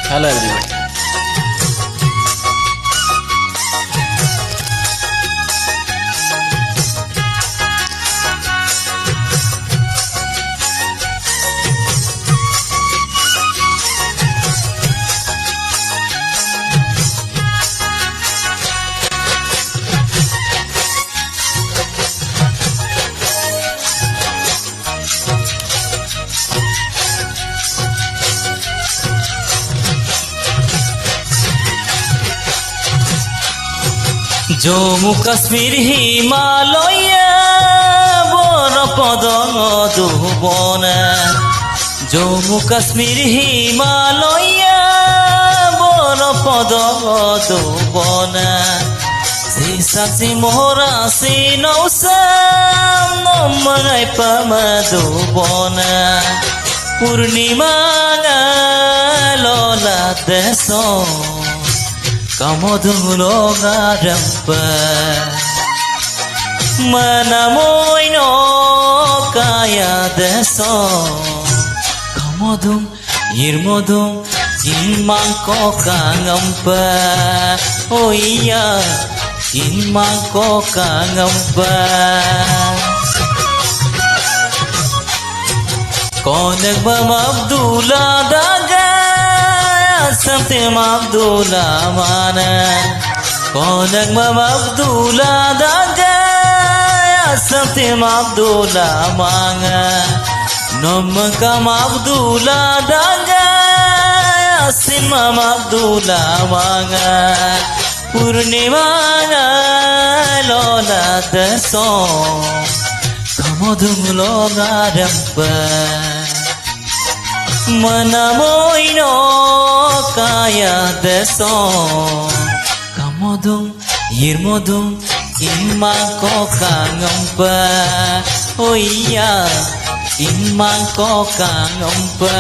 Hello everyone. Jammu Kashmir Himalaya বনপদ দুবন Jammu Kashmir Himalaya বনপদ দুবন সাচি মহরাসি নৌসাম নমাই পামদুবন পূর্ণিমা ললা দেশ Kamodulo ngarampa Manamoy no kaya deso Kamodum yirmodum Kinmang ko kangampa Oh iya Kinmang ko kangampa Konek bam Abdullah daga Samtim Abdullah mana Konak mam Abdullah daga Samtim Abdullah manga Nomkam Abdullah daga Simam Abdullah manga Purnima lola deso Kamodum lo ngarampa Manamoy no kaya deso Kamodum yirmodum Kinmang ko kangampa Oh iya Kinmang ko kangampa